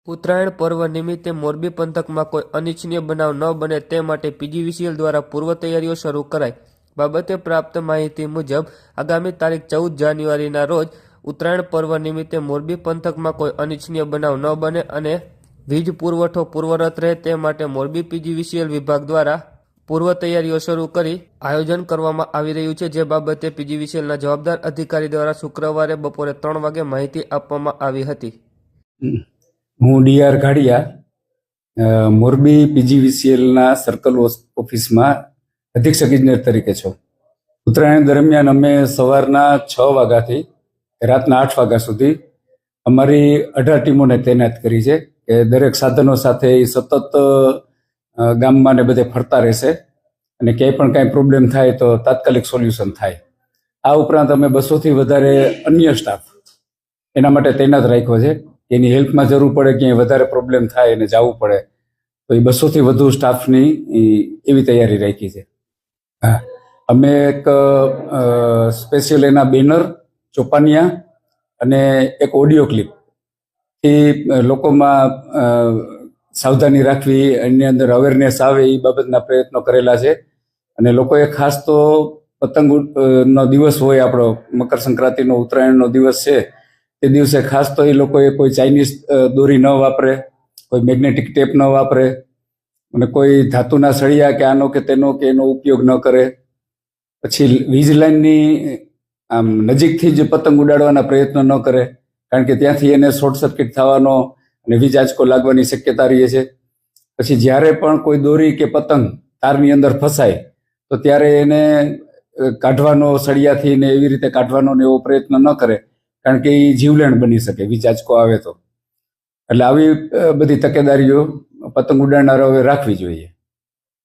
ઉત્તરાયણ પર્વ નિમિત્તે મોરબી પંથકમાં કોઈ અનિચ્છનીય બનાવ ન બને તે માટે પીજીવીસીએલ દ્વારા પૂર્વ તૈયારીઓ શરૂ કરાઈ. બાબતે પ્રાપ્ત માહિતી મુજબ આગામી તારીખ 14 જાન્યુઆરીના રોજ ઉત્તરાયણ પર્વ નિમિત્તે મોરબી પંથકમાં કોઈ અનિચ્છનીય બનાવ ન બને અને વીજ પુરવઠો પૂર્વરત રહે તે માટે મોરબી પીજીવીસીએલ વિભાગ દ્વારા પૂર્વ તૈયારીઓ શરૂ કરી આયોજન કરવામાં આવી રહ્યું છે. જે બાબતે પીજીવીસીએલના જવાબદાર અધિકારી દ્વારા શુક્રવારે બપોરે 3 વાગે માહિતી આપવામાં આવી હતી. હું ડીઆર ઘાડિયા મોરબી પીજીવીસીએલના સર્કલ ઓફિસમાં અધિક્ષક ઇજનેર તરીકે છું. ઉત્તરાયણ દરમિયાન અમે સવારના 6 વાગ્યાથી રાતના 8 વાગ્યા સુધી અમારી 18 ટીમોને તૈનાત કરી છે કે દરેક સાધનો સાથે સતત ગામમાં ને બધે ફરતા રહેશે અને ક્યાંય પણ કાંઈ પ્રોબ્લેમ થાય તો તાત્કાલિક સોલ્યુશન થાય. આ ઉપરાંત અમે 200થી વધારે અન્ય સ્ટાફ એના માટે તૈનાત રાખ્યો છે. એની હેલ્પમાં જરૂર પડે ક્યાંય વધારે પ્રોબ્લેમ થાય અને જવું પડે તો એ 200થી વધુ સ્ટાફની એવી તૈયારી રાખી છે. હા, અમે એક સ્પેશિયલ એના બેનર, ચોપાનિયા અને એક ઓડિયો ક્લિપ એ લોકોમાં સાવધાની રાખવી, એની અંદર અવેરનેસ આવે એ બાબતના પ્રયત્નો કરેલા છે. અને લોકોએ ખાસ તો પતંગનો દિવસ હોય, આપણો મકર સંક્રાંતિનો ઉત્તરાયણનો દિવસ છે, તે દિવસે ખાસ તો એ લોકોએ કોઈ ચાઇનીઝ દોરી ન વાપરે, કોઈ મેગ્નેટિક ટેપ ન વાપરે અને કોઈ ધાતુના સળિયા કે આનો કે તેનો કે એનો ઉપયોગ ન કરે. પછી વીજ લાઇનની આમ નજીકથી જ પતંગ ઉડાડવાના પ્રયત્ન ન કરે, કારણ કે ત્યાંથી એને શોર્ટ સર્કિટ થવાનો અને વીજ આંચકો લાગવાની શક્યતા રહે છે. પછી જ્યારે પણ કોઈ દોરી કે પતંગ તારની અંદર ફસાય તો ત્યારે એને કાઢવાનો સળિયાથી ને એવી રીતે કાઢવાનો ને એવો પ્રયત્ન ન કરે, કારણ કે એ જીવલેણ બની શકે વીજ આંચકો આવે તો. એટલે આવી બધી તકેદારીઓ પતંગ ઉડાડનારાઓએ રાખવી જોઈએ.